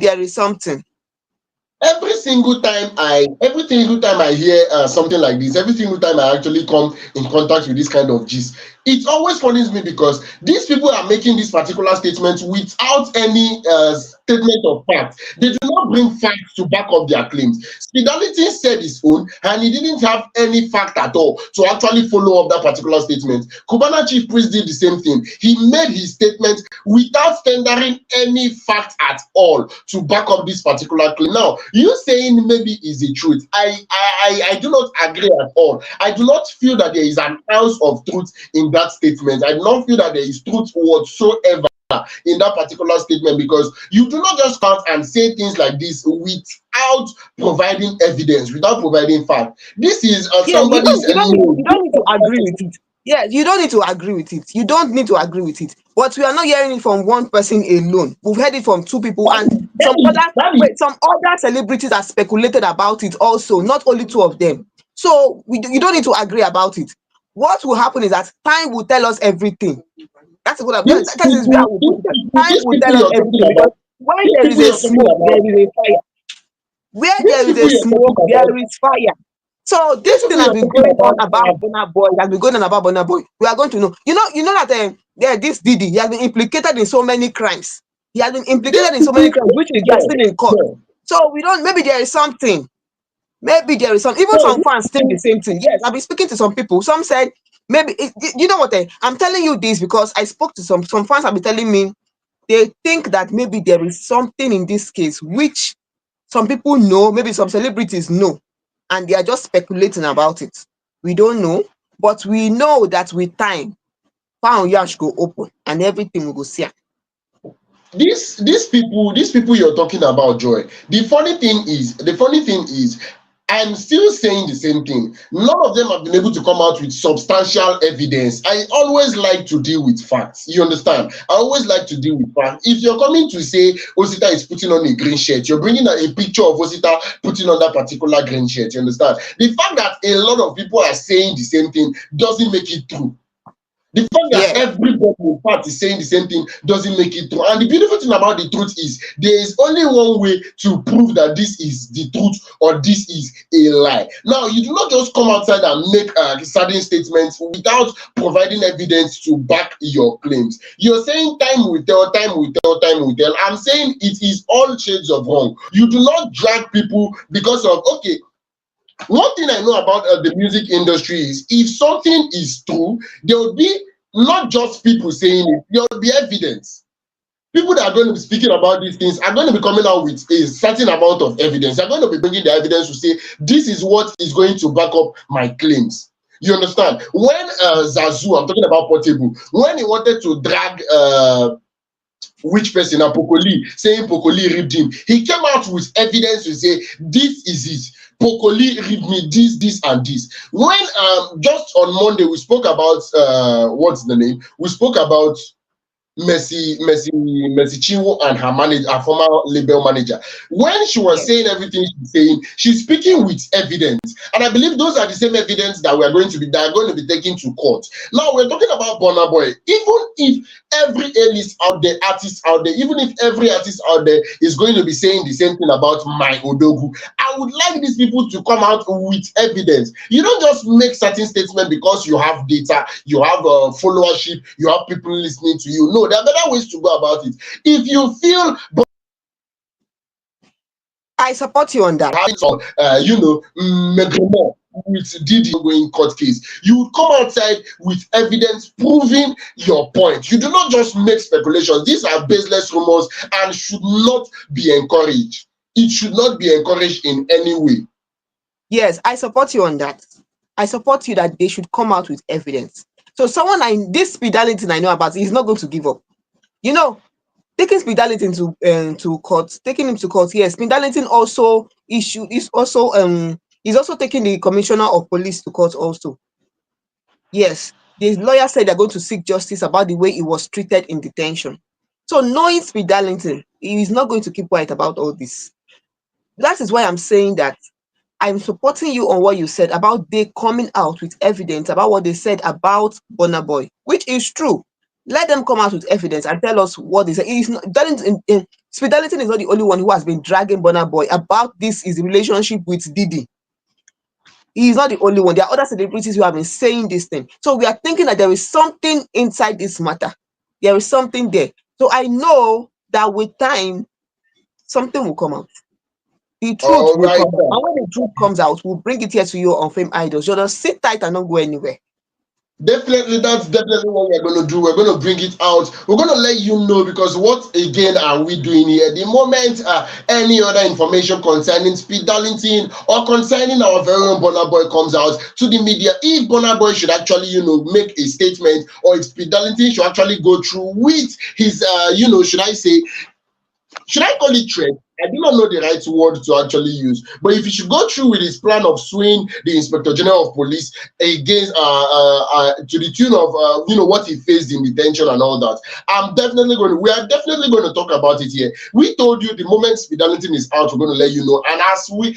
there is something. Every single time I hear something like this, every single time I actually come in contact with this kind of gist, it always funnies me because these people are making this particular statement without any statement of fact. They do not bring facts to back up their claims. Spitality said his own, and he didn't have any fact at all to actually follow up that particular statement. Cubana chief priest did the same thing. He made his statement without tendering any fact at all to back up this particular claim. Now, you saying maybe is the truth. I do not agree at all. I do not feel that there is an ounce of truth in that statement. I do not feel that there is truth whatsoever in that particular statement, because you do not just come and say things like this without providing evidence, without providing fact. This is Yeah, somebody's you don't need to agree with it. Yeah, you don't need to agree with it. You don't need to agree with it. But we are not hearing it from one person alone. We've heard it from two people, and some other celebrities have speculated about it also, not only two of them. So you don't need to agree about it. What will happen is that time will tell us everything. That's what these that is where I people, will these put that. people, Time these will people tell us you're talking everything, because about, when these there is people a you're talking smoke, there about, is a fire. Where these there is people a you're talking smoke, about, there is fire. So these this thing people has you're been talking going on about about Bonaboy. It has been going on about Bonaboy. We are going to know. You know that yeah, this Didi, he has been implicated in so many crimes. He has been these implicated in so many people, crimes, which is they are yeah, still in court. yeah. So we don't. Maybe there is something. Maybe there is some. Even So some fans think the same thing. Yes, I've been speaking to some people. Some said maybe you know what? I'm telling you this because I spoke to some fans. Have been telling me they think that maybe there is something in this case which some people know, maybe some celebrities know, and they are just speculating about it. We don't know, but we know that with time, pound yash go open and everything will go see. these people you're talking about, Joy. The funny thing is, I'm still saying the same thing. None of them have been able to come out with substantial evidence. I always like to deal with facts. You understand? I always like to deal with facts. If you're coming to say Osita is putting on a green shirt, you're bringing a picture of Osita putting on that particular green shirt. You understand? The fact that a lot of people are saying the same thing doesn't make it true. The fact that Yeah. everybody in fact is saying the same thing doesn't make it true. And the beautiful thing about the truth is there is only one way to prove that this is the truth or this is a lie. Now, you do not just come outside and make certain statements without providing evidence to back your claims. You're saying time will tell, time will tell, time will tell. I'm saying it is all shades of wrong. You do not drag people because of, okay, one thing I know about the music industry is if something is true, there will be not just people saying it, there will be evidence. People that are going to be speaking about these things are going to be coming out with a certain amount of evidence. They're going to be bringing the evidence to say, this is what is going to back up my claims. You understand? When Zazu, I'm talking about Portable, when he wanted to drag which person, Pokoli, saying Pokoli ripped him, he came out with evidence to say this is it. Pokoli ripped me this and this. When just on Monday we spoke about what's the name, we spoke about Mercy Chinwo and her manager, her former label manager. When she was Yes. saying everything she's saying, she's speaking with evidence, and I believe those are the same evidence that are going to be taken to court. Now we're talking about Bonaboy. Even if every A-list out there, artist out there, even if every artist out there is going to be saying the same thing about my Odogu, I would like these people to come out with evidence. You don't just make certain statements because you have data, you have followership, you have people listening to you. No, there are better ways to go about it. If you feel I support you on that. some, megrement with Didi going court case, you would come outside with evidence proving your point. You do not just make speculations. These are baseless rumors and should not be encouraged. It should not be encouraged in any way. Yes, I support you on that. I support you that they should come out with evidence. So this Darlington I know about, he's not going to give up. You know, taking Darlington to court, taking him to court. Yes, Darlington also is also taking the commissioner of police to court also. Yes, the lawyer said they're going to seek justice about the way he was treated in detention. So knowing Darlington, he is not going to keep quiet about all this. That is why I'm saying that I'm supporting you on what you said about they coming out with evidence about what they said about Bonaboy, which is true. Let them come out with evidence and tell us what they say. It's not, Spitality is not the only one who has been dragging Bonaboy about this his relationship with Didi. He is not the only one. There are other celebrities who have been saying this thing. So we are thinking that there is something inside this matter. There is something there. So I know that with time, something will come out. The truth All will right. come out. And when the truth comes out, we'll bring it here to you on Fame Idols. You just sit tight and don't go anywhere. Definitely, that's definitely what we're going to do. We're going to bring it out. We're going to let you know, because what again are we doing here? The moment any other information concerning Speed Darlington or concerning our very own Bonaboy comes out to the media, if Bonaboy should actually, make a statement, or if Speed Darlington should actually go through with his, should I call it threat? I do not know the right word to actually use, but if he should go through with his plan of suing the Inspector General of Police against to the tune of what he faced in detention and all that, we are definitely going to talk about it here. We told you the moment Spitality is out, we're going to let you know. And as we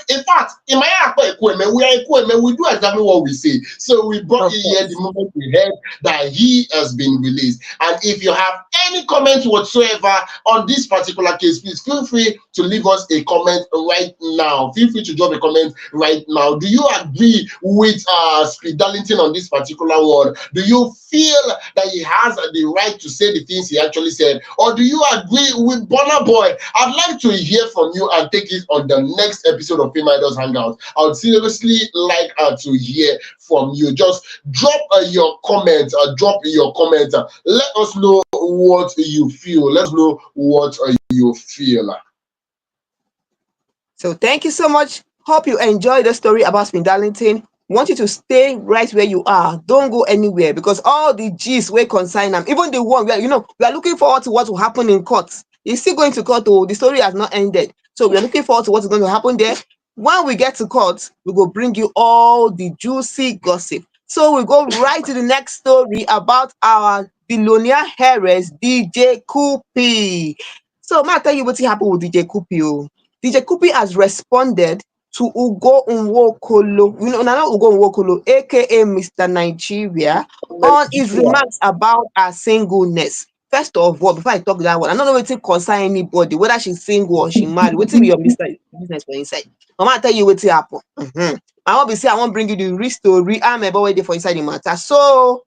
in fact, in my we do exactly what we say. So we brought it here the moment we heard that he has been released. And if you have any comments whatsoever on this particular case, please feel free to leave us a comment right now. Feel free to drop a comment right now. Do you agree with Speed Darlington on this particular one? Do you feel that he has the right to say the things he actually said? Or do you agree with Bonaboy? I'd like to hear from you and take it on the next episode of Fame Idols Hangout. I would seriously like to hear from you. Just drop your comment. Let us know what you feel. Let us know what you feel. So thank you so much. Hope you enjoyed the story about Speed Darlington. Want you to stay right where you are. Don't go anywhere, because all the G's will consign them. Even the one where we are looking forward to what will happen in court. It's still going to court. Oh, the story has not ended. So we are looking forward to what's going to happen there. When we get to court, we will bring you all the juicy gossip. So we go right to the next story about our billionaire heiress, DJ Kupi. So I tell you what happened with DJ Kupi. Oh. DJ Kupi has responded to Ugo Nwokolo, not Ugo Nwokolo, aka Mr. Nigeria, on his remarks about her singleness. First of all, before I talk that one, I don't know what concern anybody, whether she's single or she married. What's your business for inside? Mama tell you what happen. I want to say I want to bring you the real story. I'm about waiting for inside the matter. So,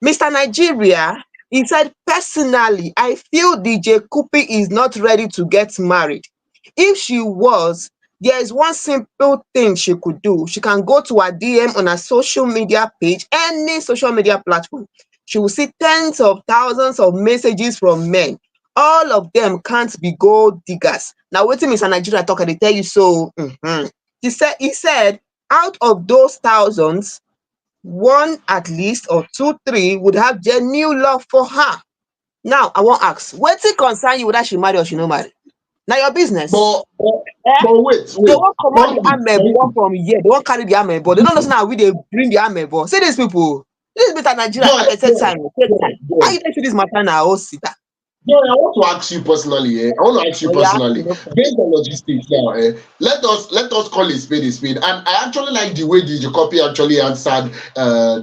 Mr. Nigeria, he said, personally, I feel DJ Kupi is not ready to get married. If she was, there is one simple thing she could do. She can go to her DM on her social media page, any social media platform. She will see tens of thousands of messages from men. All of them can't be gold diggers. Now, wait till Mr. Nigeria talk, they tell you so. He said, out of those thousands, one at least or two, three would have genuine love for her. Now, I won't ask, what's it concern you whether she marry or she no marry? Now your business. But wait. They won't come out the amebo from here. They won't carry the amebo. They don't know how we they bring the amebo. See these people. This is better Nigeria. Take time. How you take to this matter now? Oh, Sita. No, I want to ask you personally. I want to ask you personally, based on logistics now. Let us call it spade a spade. And I actually like the way DJ Copy actually answered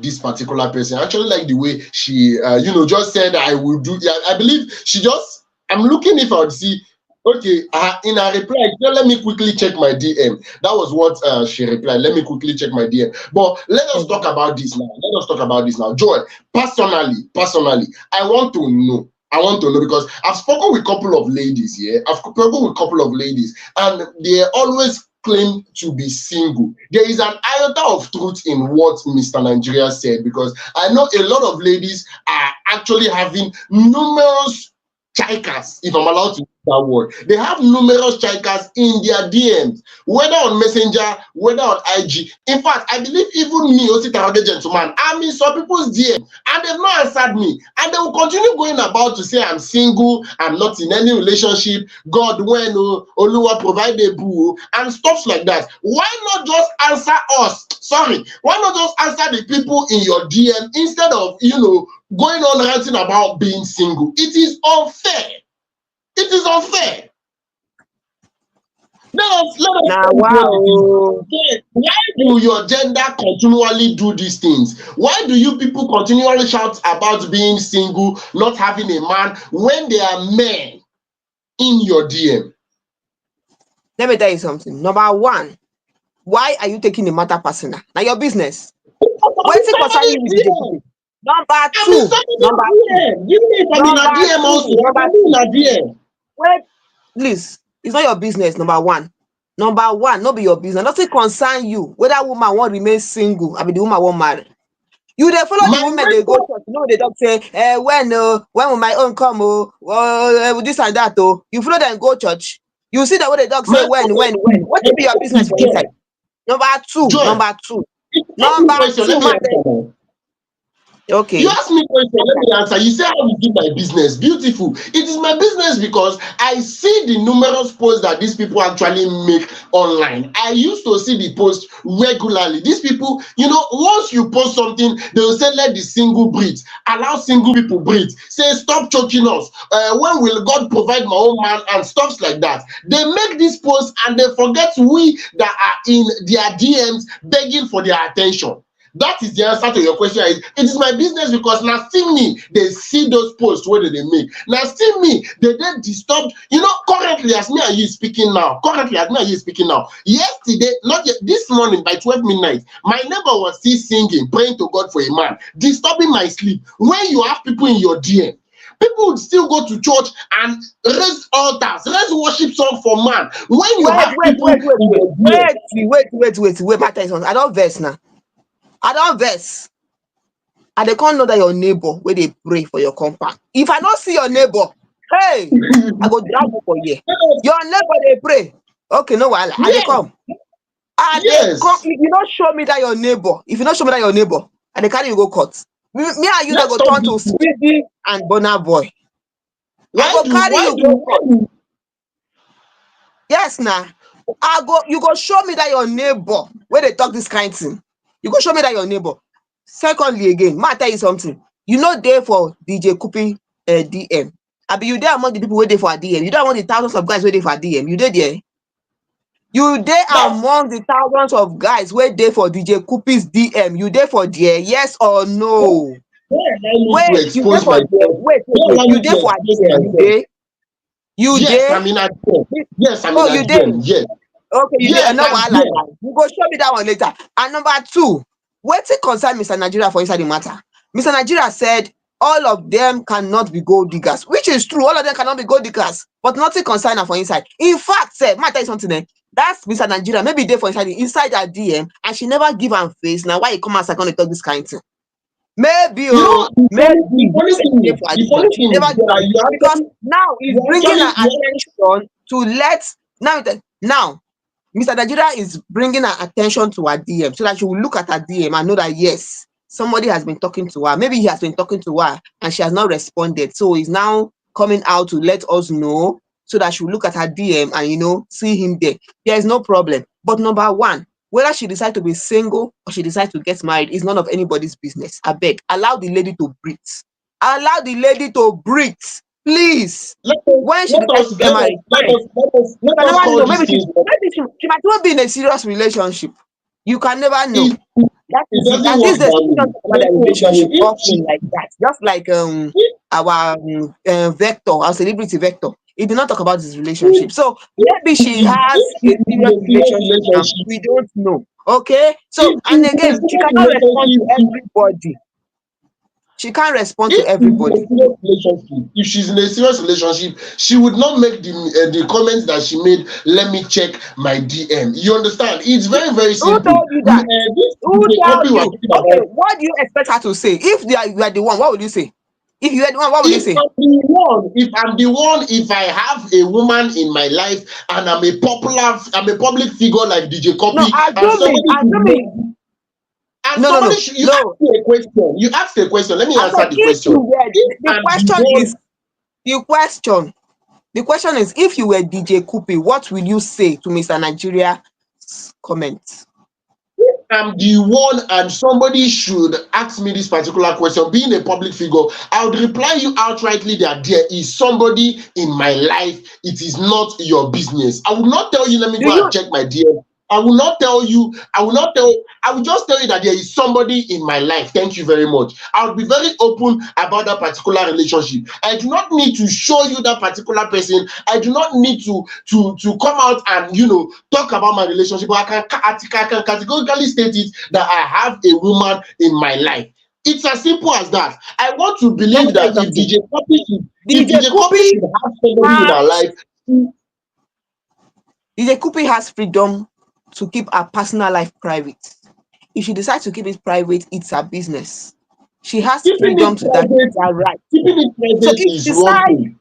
this particular person. I actually like the way she, just said I will do. Yeah, I believe she just. I'm looking if I would see. Okay, in her reply, let me quickly check my DM. That was what she replied. Let me quickly check my DM. But let us talk about this now. Joy, personally, I want to know because I've spoken with a couple of ladies here. And they always claim to be single. There is an iota of truth in what Mr. Nigeria said, because I know a lot of ladies are actually having numerous chikers, if I'm allowed to use that word. They have numerous chikers in their DMs, whether on Messenger, whether on IG. In fact, I believe even me, Osita gentleman, I'm in some people's DM and they've not answered me. And they will continue going about to say I'm single, I'm not in any relationship, God when Oluwa provide a boo, and stuff like that. Why not just answer us? Why not just answer the people in your DM instead of, going on ranting about being single? It is unfair. Let us wow. Why do your gender continually do these things? Why do you people continually shout about being single, not having a man, when they are men? in your DM? Let me tell you something. Number one, why are you taking the matter personal? Now your business. I'm What's it concerning somebody's you with DM. the Number I'm in two, number somebody's two, DM. You know if I'm in a number DM two, also. I number can be in two. a DM. Wait, please. It's not your business. Number one. Number one, not be your business. Nothing concern you. Whether woman want remain single, I mean the woman won't marry. You dey follow My the women they go mentor, church. You know they don't say, when will my own come? This and that. Oh, you follow them go church. You see that what the dog say my when. What my will be your mentor business is for Joy. inside? Number two, Joy, number two, if you ask me number question, let two, me man. answer now. You Okay. ask me question, let me answer. You say how is it my business? Beautiful. It is my business because I see the numerous posts that these people actually make online. I used to see the post regularly. These people, you know, once you post something, they will say, let the single breathe. Allow single people breathe. Say, stop choking us. When will God provide my own man? And stuff like that. They make these posts and they forget we that are in their DMs begging for their attention. That is the answer to your question. It is my business because now still me, they see those posts where they make. Now still me, they disturbed. You know, currently as me and you speaking now, yesterday, not yet, this morning by 12 midnight, my neighbor was still singing, praying to God for a man, disturbing my sleep. When you have people in your DM, people would still go to church and raise altars, raise worship song for man. When you Wait, have wait, people wait, wait, in wait, your DM, wait. My attention. I don't verse now. I don't verse. And they can't know that your neighbor where they pray for your compound. If I don't see your neighbor, hey, I go drag you for here. Your neighbor they pray. Okay, no while I they yes, come. And they come. yes. If you don't show me that your neighbor, if you don't show me that your neighbor, and they carry you go court. Me and you that Let's go stop turn this. to Speedy and Bonaboy. I Why go do carry why you do go why court. do Yes, now. You go show me that your neighbor where they talk this kind thing. You go show me that your neighbor. Secondly, again, ma tell you something. You know there for DJ Kupi DM. I be you there among the people waiting for a DM. You don't among the thousands of guys waiting for a DM. You there there. You there that among the thousands of guys waiting for DJ Kupi's DM. You there for there? Yes or no? why allow me to Wait, you there expose for there? myself? Why Wait. allow You me there to for a expose DM? You myself? there? You Yes, there? I'm in a DM. Yes, I'm in Oh, a you there? DM. Yes. Okay, you dey Yes, no I'm wahala there. now. You go show me that one later. And number two, wetin concern Mr. Nigeria for inside the matter? Mr. Nigeria said all of them cannot be gold diggers, which is true. All of them cannot be gold diggers, but nothing concern am for inside. In fact, sef, may I tell you something? That's Mr. Nigeria. Maybe dey for inside her DM, and she never give am face. Now why you come outside come dey talk this kind thing? Maybe You know, maybe the maybe funny say thing she dey is, for her the DM. funny She thing is never give am that you because actually, now he's you bringing her actually, you attention to let now Mr. Nigeria is bringing her attention to her DM so that she will look at her DM and know that yes, somebody has been talking to her. Maybe he has been talking to her and she has not responded. So he's now coming out to let us know so that she will look at her DM and see him there. There is no problem. But number one, whether she decides to be single or she decides to get married is none of anybody's business. I beg, allow the lady to breathe. Allow the lady to breathe, please. let When she decides to get married, fine. You let can us never call know. these things what Maybe she might not be in a serious relationship. You can never know. it, That it is it. doesn't And work these days, that people way. don't talk It about their doesn't work that way. relationship often like that. Just like our Vector, our celebrity Vector. He did not talk about his relationship. So maybe she has a If serious it is a serious relationship and relationship, we don't know. Okay. So if and it is again, a she serious cannot respond to relationship, everybody. She can't respond to if she's in a everybody. serious relationship, if she's in a serious relationship, she would not make the comments that she made. Let me check my DM. You understand? It's very very Who simple. told you that? This Who is the told copy we're you? talking Okay, about. what do you expect her to say? If you are the one, what would you say? If you are the one, what would you say? If I have a woman in my life and I'm a public figure like DJ No, Copy, and assuming. you ask No. me a question. You ask a question. Let me I answer said the if question. you were If the I'm the question one is the question. The question is if you were DJ Kupi, what will you say to Mr. Nigeria comment? I'm the one and somebody should ask me this particular question, being a public figure, I would reply you outrightly that there is somebody in my life. It is not your business. I would not tell you, let me Do go you and check my DM. I will not tell you, I will not tell, I will just tell you that there is somebody in my life. Thank you very much. I'll be very open about that particular relationship. I do not need to show you that particular person. I do not need to come out and talk about my relationship. But I can categorically state it that I have a woman in my life. It's as simple as that. I want to Let me believe tell you that something. if DJ DJ Copy Kupi should have somebody in has her life, DJ Kupi has freedom to keep her personal life private. If she decides to keep it private, it's her business. She has keeping freedom it to that. private, It's her right. keeping it So private if is she one decides, thing.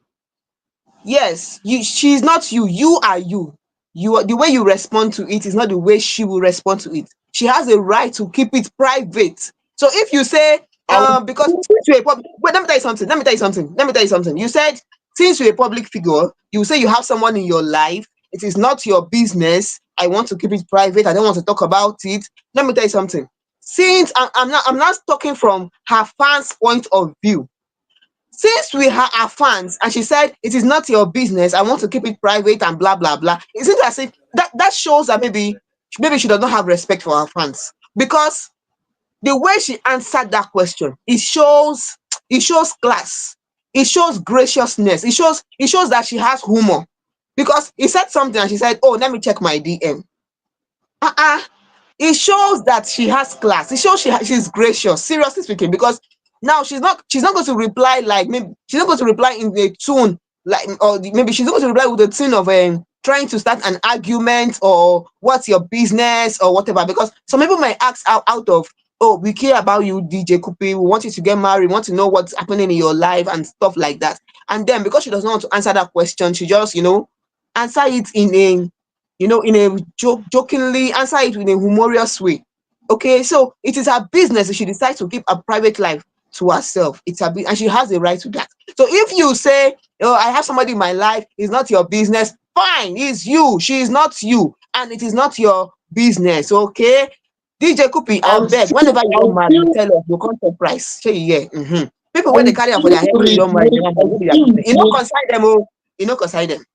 yes, she's not you. You are you. The way you respond to it is not the way she will respond to it. She has a right to keep it private. So if you say, I would because since you're a public, wait, let me tell you something. Let me tell you something. Let me tell you something. You said since you're a public figure, you say you have someone in your life. It is not your business. I want to keep it private. I don't want to talk about it. Let me tell you something. Since I'm not talking from her fans' point of view, since we are fans and she said it is not your business, I want to keep it private and blah blah blah, it seems as if that shows that maybe she does not have respect for her fans, because the way she answered that question, it shows class, it shows graciousness, it shows that she has humor, because he said something and she said, oh, let me check my DM. uh-uh it shows that she has class. It shows she's gracious. Seriously speaking, because now she's not going to reply, like, maybe she's not going to reply in a tone like, or maybe she's not going to reply with a tone of trying to start an argument or what's your business or whatever. Because some people might ask out of, oh, we care about you, DJ Kupi. We want you to get married. We want to know what's happening in your life and stuff like that. And then because she doesn't want to answer that question, she just answer it in a jokingly, answer it in a humorous way. Okay, so it is her business if she decides to keep a private life to herself. It's her business, and she has the right to that. So if you say, oh, I have somebody in my life, it's not your business, fine, it's you. She is not you, and it is not your business. Okay, DJ Kupi, I I would beg, still, whenever you I don't would marry, you still, tell us, you come surprise. Say yeah. People I when they would carry am for their still head, say you don't marry, you reiterate, don't I marry, would no be their still business. You know, reiterate, concern them, oh, you know, concern them.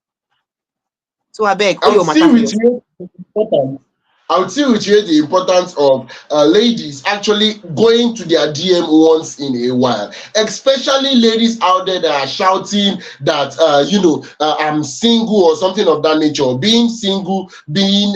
So I beg, I oh, would your matter still for yourself. reiterate the importance. I would still reiterate the importance of ladies actually going to their DM once in a while, especially ladies out there that are shouting that I'm single or something of that nature. Being single, being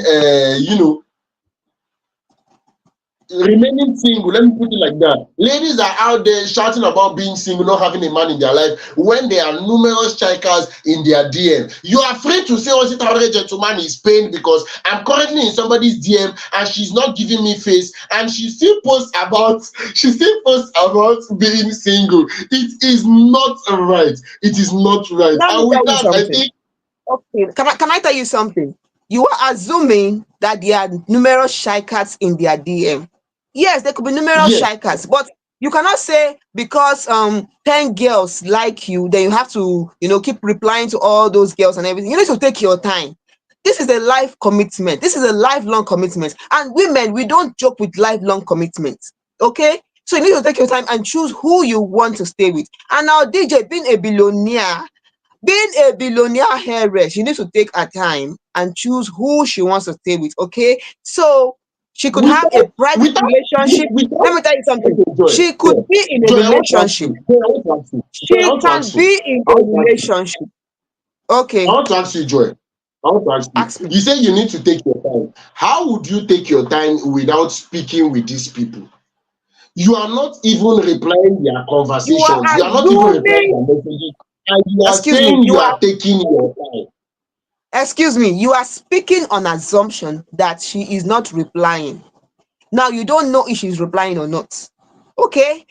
remaining single, let me put it like that. Ladies are out there shouting about being single, not having a man in their life, when there are numerous strikers in their DM. You are free to say, oh, this gentleman is pained because I'm currently in somebody's DM and she's not giving me face, and she still posts about being single. It is not right. It is not right. Let me And with tell you that, I something. think Okay, can I tell you something? You are assuming that there are numerous shy cats in their DM. Yes, there could be numerous yes. shy cats, but you cannot say because 10 girls like you, then you have to keep replying to all those girls and everything. You need to take your time. This is a life commitment. This is a lifelong commitment. And women, we don't joke with lifelong commitments. Okay? So you need to take your time and choose who you want to stay with. And now DJ, being a billionaire heiress, you need to take her time and choose who she wants to stay with. Okay, so she could have a Without private without relationship. Let without me tell you something. okay, Joy, She could be in a Joy, I want to ask relationship. you. Joy, I want to ask you. Joy, I She want to can ask you. be in I a want to ask you. relationship. I Okay, want to ask you, Joy. I want to ask you. ask me. You say you need to take your time. How would you take your time without speaking with these people? You are not even replying their You are conversations. You are not even replying assuming. their messages. And you are Excuse me. saying You you are. are taking your time. Excuse me. You are speaking on assumption that she is not replying. Now you don't know if she's replying or not. Okay.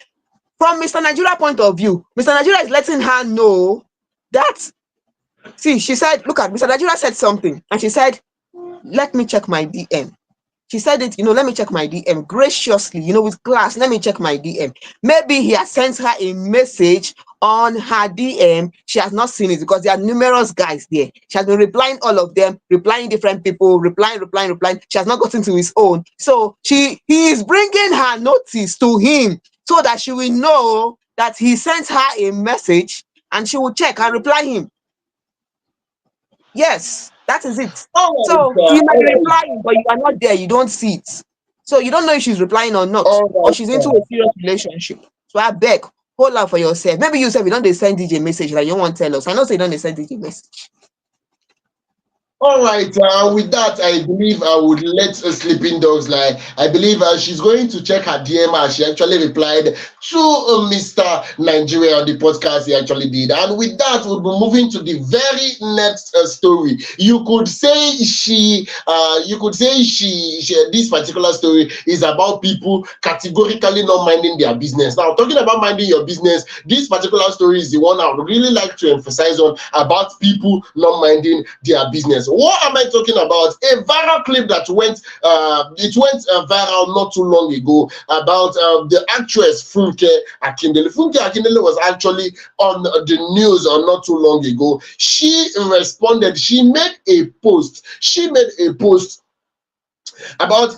From Mr. Nigeria point of view, Mr. Nigeria is letting her know that. See, she said, look at Mr. Nigeria said something, and she said, let me check my DM. She said it, let me check my DM graciously, with class. Let me check my DM. Maybe he has sent her a message on her DM. She has not seen it because there are numerous guys there. She has been replying all of them, replying different people, replying. She has not gotten to his own. So he is bringing her notice to him so that she will know that he sent her a message and she will check and reply him. Yes. That is it. All So right, you might all be right, replying, but you are not there. You don't see it. So you don't know if she's replying or not, all or she's into right. a serious relationship. So I beg, hold out for yourself. Maybe you said you don't dey send DJ message like you won't tell us. I know say you don't dey send DJ message. All right, with that, I believe I would let Sleeping Dogs lie. I believe she's going to check her DM as she actually replied to Mr. Nigeria on the podcast he actually did. And with that, we'll be moving to the very next story. This particular story is about people categorically not minding their business. Now, talking about minding your business, this particular story is the one I would really like to emphasize on about people not minding their business. What am I talking about? A viral clip that went viral not too long ago about the actress Funke Akindele. Funke Akindele was actually on the news not too long ago. She responded. She made a post. About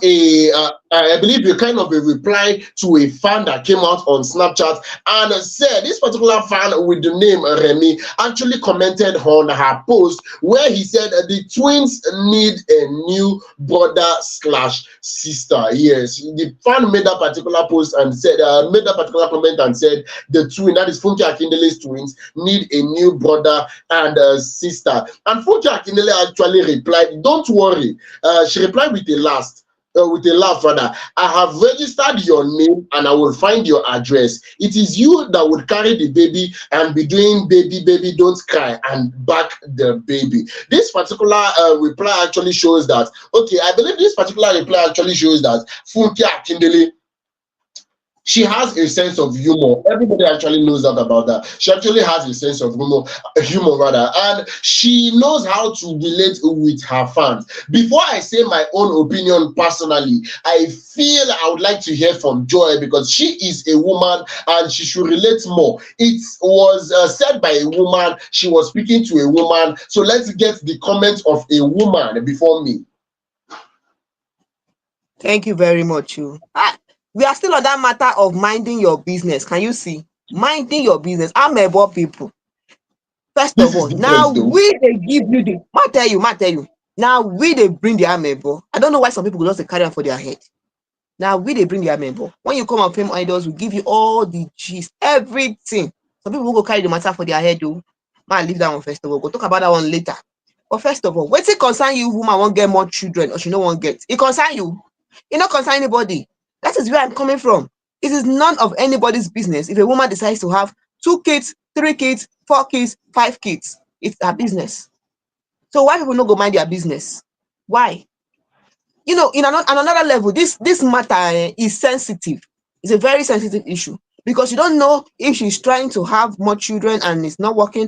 I believe a kind of a reply to a fan that came out on Snapchat and said this particular fan with the name Remy actually commented on her post where he said the twins need a new brother slash sister. Yes, the fan made that particular post and said made that particular comment and said the twin, that is Funke Akindele's twins, need a new brother and sister. And Funke Akindele actually replied, "Don't worry." She replied with a laugh rather. "I have registered your name and I will find your address. It is you that would carry the baby and be doing baby don't cry and back the baby." This particular reply actually shows that, okay, I believe this particular reply actually shows that Funke Akindele, she has a sense of humor. Everybody actually knows that about that. She actually has a sense of humor rather, and she knows how to relate with her fans. Before I say my own opinion personally, I feel I would like to hear from Joy because she is a woman and she should relate more. It was said by a woman. She was speaking to a woman. So let's get the comment of a woman before me. Thank you very much. You. We are still on that matter of minding your business. Can you see? Minding your business. I'm about people. First This of is all, now different though. we they give you the ma tell you. Now we they bring the amebo. I don't know why some people go just dey carry am for their head. Now we they bring the amebo. When you come on Fame Idols, we give you all the gist, everything. Some people will go carry the matter for their head though. Man, leave that one first of all. Go talk about that one later. But first of all, wetin concern you woman wan get more children or she no wan get? E concern you. E no concern anybody. That is where I'm coming from. It is none of anybody's business if a woman decides to have 2 kids, 3 kids, 4 kids, 5 kids. It's her business. So why people no go mind their business? Why? You know, in another level, this matter is sensitive. It's a very sensitive issue because you don't know if she's trying to have more children and it's not working,